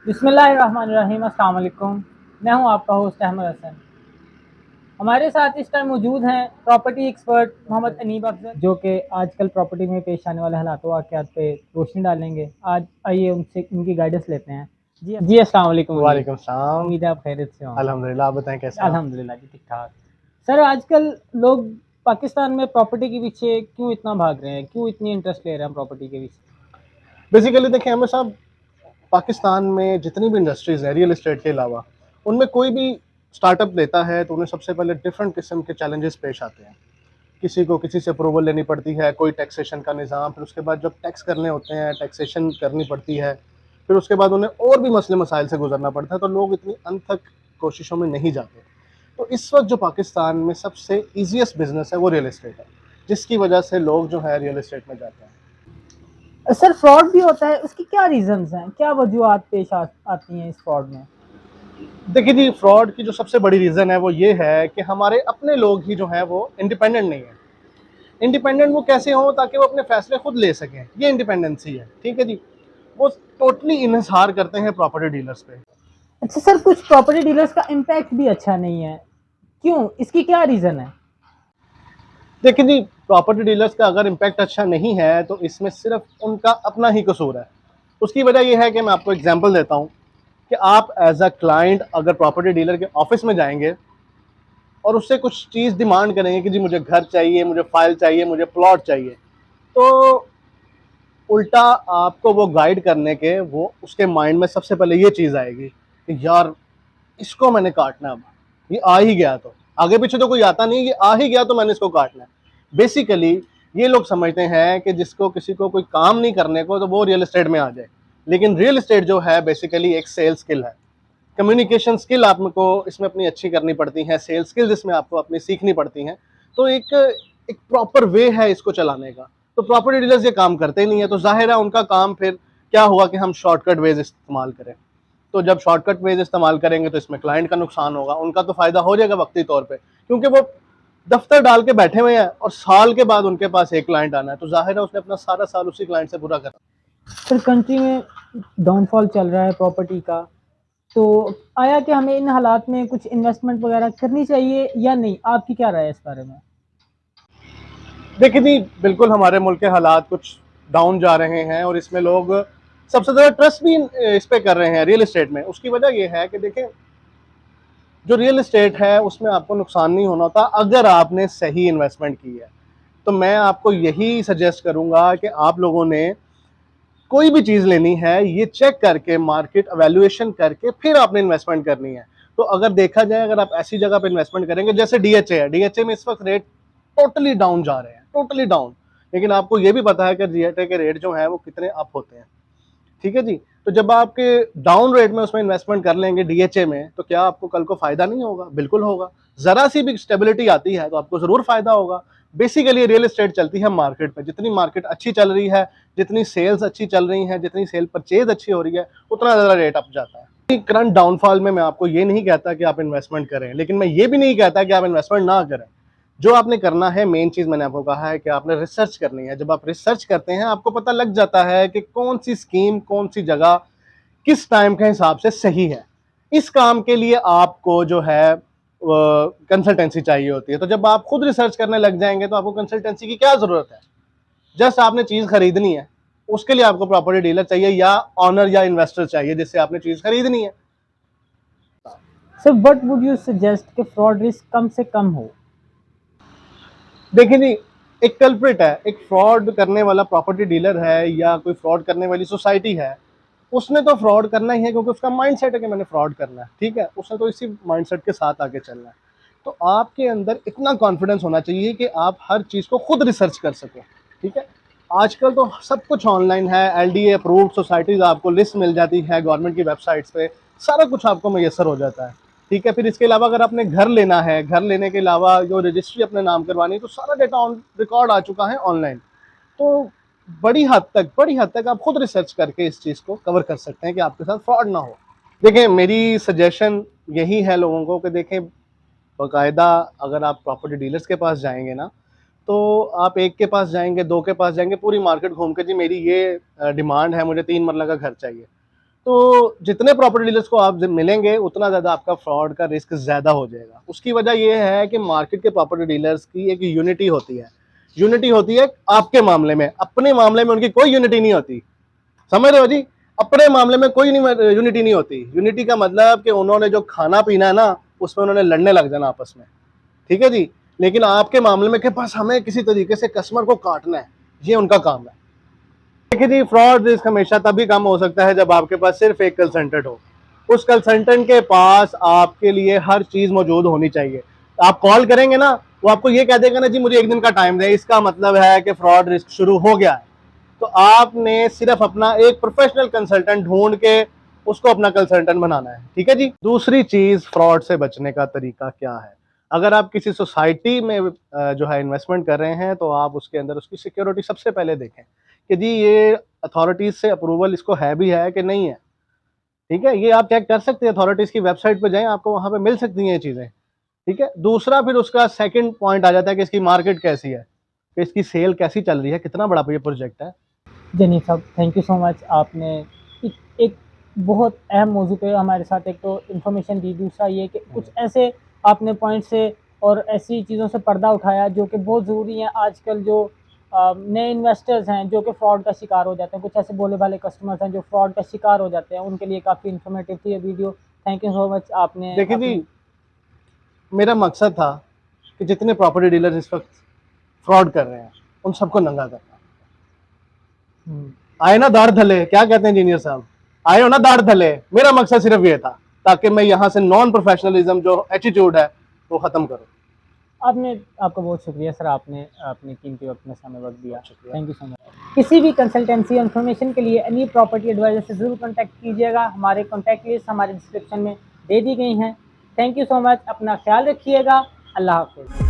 बिस्मिल्लाहिर्रहमानिर्रहीम। अस्सलाम वालेकुम। मैं हूं आपका होस्ट अहमद हसन। हमारे साथ इस टाइम मौजूद हैं प्रॉपर्टी एक्सपर्ट मोहम्मद अनीब अफजल, जो कि आजकल प्रॉपर्टी में पेश आने वाले हालात वाक़यात पे रोशनी डालेंगे। आज आइए उनसे उनकी गाइडेंस लेते हैं। जी अस्सलाम वालेकुम अनीब। वालेकुम सलाम। उम्मीद है आप खैरियत से होंगे। अल्हम्दुलिल्लाह, आप बताएं कैसे हैं आप? अल्हम्दुलिल्लाह जी, ठीक ठाक। सर, आजकल लोग पाकिस्तान में प्रॉपर्टी के पीछे क्यों इतना भाग रहे हैं, क्यों इतनी इंटरेस्ट ले रहे हैं प्रॉपर्टी के पीछे? बेसिकली देखिए अहमद साहब, पाकिस्तान में जितनी भी इंडस्ट्रीज़ हैं रियल एस्टेट के अलावा, उनमें कोई भी स्टार्टअप लेता है तो उन्हें सबसे पहले डिफरेंट किस्म के चैलेंजेस पेश आते हैं। किसी को किसी से अप्रूवल लेनी पड़ती है, कोई टैक्सेशन का निज़ाम, फिर उसके बाद जब टैक्स करने होते हैं, टैक्सेशन करनी पड़ती है, फिर उसके बाद उन्हें और भी मसले मसाइल से गुजरना पड़ता है, तो लोग इतनी अनथक कोशिशों में नहीं जाते। तो इस वक्त जो पाकिस्तान में सबसे ईजीएस्ट बिजनेस है वो रियल एस्टेट है, जिसकी वजह से लोग जो है रियल एस्टेट में जाते हैं। सर, फ्रॉड भी होता है, उसकी क्या रीजंस हैं, क्या वजूहत पेश आती हैं इस फ्रॉड में? देखिए जी, फ्रॉड की जो सबसे बड़ी रीज़न है वो ये है कि हमारे अपने लोग ही जो हैं वो इंडिपेंडेंट नहीं है। इंडिपेंडेंट वो कैसे हों ताकि वो अपने फैसले खुद ले सकें, ये इंडिपेंडेंसी है, ठीक है जी। वो टोटली इन्हिसार करते हैं प्रॉपर्टी डीलर्स पे। अच्छा सर, कुछ प्रॉपर्टी डीलर्स का इम्पैक्ट भी अच्छा नहीं है, क्यों, इसकी क्या रीज़न है? देखिए जी, प्रॉपर्टी डीलर्स का अगर इम्पैक्ट अच्छा नहीं है तो इसमें सिर्फ उनका अपना ही कसूर है। उसकी वजह ये है कि मैं आपको एग्जांपल देता हूँ कि आप एज अ क्लाइंट अगर प्रॉपर्टी डीलर के ऑफिस में जाएंगे और उससे कुछ चीज़ डिमांड करेंगे कि जी मुझे घर चाहिए, मुझे फाइल चाहिए, मुझे प्लॉट चाहिए, तो उल्टा आपको वो गाइड करने के वो उसके माइंड में सबसे पहले ये चीज़ आएगी कि यार इसको मैंने काटना है, अब ये आ ही गया, तो आगे पीछे तो कोई आता नहीं, ये आ ही गया तो मैंने इसको काटना है। बेसिकली ये लोग समझते हैं कि जिसको किसी को कोई काम नहीं करने को तो वो रियल एस्टेट में आ जाए, लेकिन रियल एस्टेट जो है बेसिकली एक सेल्स स्किल है। कम्युनिकेशन स्किल आपको इसमें अपनी अच्छी करनी पड़ती है, सेल्स स्किल्स इसमें आपको अपनी सीखनी पड़ती हैं। तो एक एक प्रॉपर वे है इसको चलाने का। तो प्रॉपर्टी डीलर्स ये काम करते ही नहीं है, तो जाहिर है उनका काम फिर क्या हुआ कि हम शॉर्टकट वेज इस्तेमाल करें। तो जब शॉर्टकट वेज इस्तेमाल करेंगे तो इसमें क्लाइंट का नुकसान होगा, उनका तो फायदा हो जाएगा वक्ती तौर पे, क्योंकि वो दफ्तर डाल के बैठे हुए हैं और साल के बाद उनके पास एक क्लाइंट आना है, तो जाहिर है उसने अपना सारा साल उसी क्लाइंट से पूरा करना। सर, कंट्री में डाउनफॉल चल रहा है प्रॉपर्टी का, तो आया कि हमें इन हालात में कुछ इन्वेस्टमेंट वगैरह करनी चाहिए या नहीं? आपकी क्या राय है इस बारे में? देखिए जी, बिल्कुल हमारे मुल्क के हालात कुछ डाउन जा रहे हैं और इसमें लोग सबसे ज़्यादा ट्रस्ट भी इस पे कर रहे हैं रियल एस्टेट में। उसकी वजह ये है कि देखें, जो रियल एस्टेट है उसमें आपको नुकसान नहीं होना होता अगर आपने सही इन्वेस्टमेंट की है। तो मैं आपको यही सजेस्ट करूंगा कि आप लोगों ने कोई भी चीज़ लेनी है ये चेक करके, मार्केट एवेल्युएशन करके फिर आपने इन्वेस्टमेंट करनी है। तो अगर देखा जाए, अगर आप ऐसी जगह पे इन्वेस्टमेंट करेंगे जैसे डीएचए है, डीएचए में इस वक्त रेट टोटली डाउन जा रहे हैं, टोटली डाउन। लेकिन आपको ये भी पता है कि डीएचए के रेट जो है वो कितने अप होते हैं, ठीक है जी। तो जब आपके डाउन रेट में उसमें इन्वेस्टमेंट कर लेंगे डीएचए में, तो क्या आपको कल को फायदा नहीं होगा? बिल्कुल होगा। जरा सी भी स्टेबिलिटी आती है तो आपको जरूर फायदा होगा। बेसिकली रियल एस्टेट चलती है मार्केट में, जितनी मार्केट अच्छी चल रही है, जितनी सेल्स अच्छी चल रही हैं, जितनी सेल परचेज अच्छी हो रही है, उतना ज़्यादा रेट अप जाता है। करंट डाउनफॉल में मैं आपको ये नहीं कहता कि आप इन्वेस्टमेंट करें, लेकिन मैं ये भी नहीं कहता कि आप इन्वेस्टमेंट ना करें। जो आपने करना है, मेन चीज़ मैंने आपको कहा है कि आपने रिसर्च करनी है। जब आप रिसर्च करते हैं आपको पता लग जाता है कि कौन सी स्कीम, कौन सी जगह किस टाइम के हिसाब से सही है। इस काम के लिए आपको जो है कंसल्टेंसी चाहिए होती है। तो जब आप खुद रिसर्च करने लग जाएंगे तो आपको कंसल्टेंसी की क्या ज़रूरत है? जस्ट आपने चीज़ खरीदनी है, उसके लिए आपको प्रॉपर्टी डीलर चाहिए या ऑनर या इन्वेस्टर चाहिए जिससे आपने चीज़ खरीदनी है। Sir, what would you suggest कि फ्रॉड रिस्क कम से कम हो? देखिए जी, एक कल्प्रिट है, एक फ्रॉड करने वाला प्रॉपर्टी डीलर है या कोई फ्रॉड करने वाली सोसाइटी है, उसने तो फ्रॉड करना ही है क्योंकि उसका माइंडसेट है कि मैंने फ्रॉड करना है, ठीक है। उसने तो इसी माइंडसेट के साथ आगे चलना है। तो आपके अंदर इतना कॉन्फिडेंस होना चाहिए कि आप हर चीज़ को खुद रिसर्च कर सको, ठीक है। आजकल तो सब कुछ ऑनलाइन है, एलडीए अप्रूव्ड सोसाइटीज़ आपको लिस्ट मिल जाती है गवर्नमेंट की वेबसाइट्स पे, सारा कुछ आपको मैसर हो जाता है, ठीक है। फिर इसके अलावा अगर आपने घर लेना है, घर लेने के अलावा जो रजिस्ट्री अपने नाम करवानी है, तो सारा डेटा ऑन रिकॉर्ड आ चुका है ऑनलाइन। तो बड़ी हद तक आप खुद रिसर्च करके इस चीज़ को कवर कर सकते हैं कि आपके साथ फ्रॉड ना हो। देखें, मेरी सजेशन यही है लोगों को कि देखें, बाकायदा अगर आप प्रॉपर्टी डीलर्स के पास जाएंगे ना, तो आप एक के पास जाएंगे, दो के पास जाएंगे, पूरी मार्केट घूम के जी मेरी ये डिमांड है, मुझे 3 मरला का घर चाहिए, तो जितने प्रॉपर्टी डीलर्स को आप मिलेंगे उतना ज़्यादा आपका फ्रॉड का रिस्क ज़्यादा हो जाएगा। उसकी वजह ये है कि मार्केट के प्रॉपर्टी डीलर्स की एक यूनिटी होती है, यूनिटी होती है आपके मामले में, अपने मामले में उनकी कोई यूनिटी नहीं होती। समझ रहे हो जी? अपने मामले में कोई यूनिटी नहीं होती। यूनिटी का मतलब कि उन्होंने जो खाना पीना है ना, उसमें उन्होंने लड़ने लग जाना आपस में, ठीक है जी। लेकिन आपके मामले में कि बस हमें किसी तरीके से कस्टमर को काटना है, ये उनका काम है। देखिए जी, फ्रॉड रिस्क हमेशा तभी कम हो सकता है जब आपके पास सिर्फ एक कंसल्टेंट हो। उस कंसल्टेंट के पास आपके लिए हर चीज मौजूद होनी चाहिए। आप कॉल करेंगे ना, वो आपको ये कह देगा ना जी मुझे एक दिन का टाइम दें, इसका मतलब है कि फ्रॉड रिस्क शुरू हो गया है। तो आपने सिर्फ अपना एक प्रोफेशनल कंसल्टेंट ढूंढ के उसको अपना कंसल्टेंट बनाना है, ठीक है जी। दूसरी चीज, फ्रॉड से बचने का तरीका क्या है? अगर आप किसी सोसाइटी में जो है इन्वेस्टमेंट कर रहे हैं, तो आप उसके अंदर उसकी सिक्योरिटी सबसे पहले देखें कि जी ये अथॉरिटीज से अप्रूवल इसको है भी है कि नहीं है, ठीक है। ये आप चेक कर सकते हैं, अथॉरिटीज की वेबसाइट पे जाएं, आपको वहां पे मिल सकती हैं ये चीजें, ठीक है। दूसरा फिर उसका सेकंड पॉइंट आ जाता है कि इसकी मार्केट कैसी है, कि इसकी सेल कैसी चल रही है, कितना बड़ा ये प्रोजेक्ट है। जनी साहब, थैंक यू सो मच। आपने एक बहुत अहम मौजू पे हमारे साथ एक तो इन्फॉर्मेशन दी, दूसरा ये कि कुछ ऐसे आपने पॉइंट से और ऐसी चीज़ों से पर्दा उठाया जो कि बहुत ज़रूरी हैं। आजकल जो नए इन्वेस्टर्स हैं जो कि फ्रॉड का शिकार हो जाते हैं, कुछ ऐसे भोले भाले कस्टमर्स हैं जो फ्रॉड का शिकार हो जाते हैं, उनके लिए काफ़ी इन्फॉर्मेटिव थी ये video. Thank you so much. आपने देखिए जी, मेरा मकसद था कि जितने प्रॉपर्टी डीलर्स इस वक्त फ्रॉड कर रहे हैं उन सबको नंगा करना। आए ना दाढ़ धले, क्या कहते हैं इंजीनियर साहब, आए हो ना दाढ़ धले। मेरा मकसद सिर्फ ये था ताकि मैं यहाँ से नॉन प्रोफेशनलिज्म जो एटीट्यूड है वो खत्म करूँ। आपका बहुत शुक्रिया सर, आपने अपने कीमती वक्त में समय वक्त दिया। Thank you so much. किसी भी कंसल्टेंसी इन्फॉर्मेशन के लिए एनी प्रॉपर्टी एडवाइजर से ज़रूर कॉन्टैक्ट कीजिएगा। हमारे कॉन्टैक्ट लिस्ट हमारे डिस्क्रिप्शन में दे दी गई हैं। Thank you so much. अपना ख्याल रखिएगा। अल्लाह हाफिज़।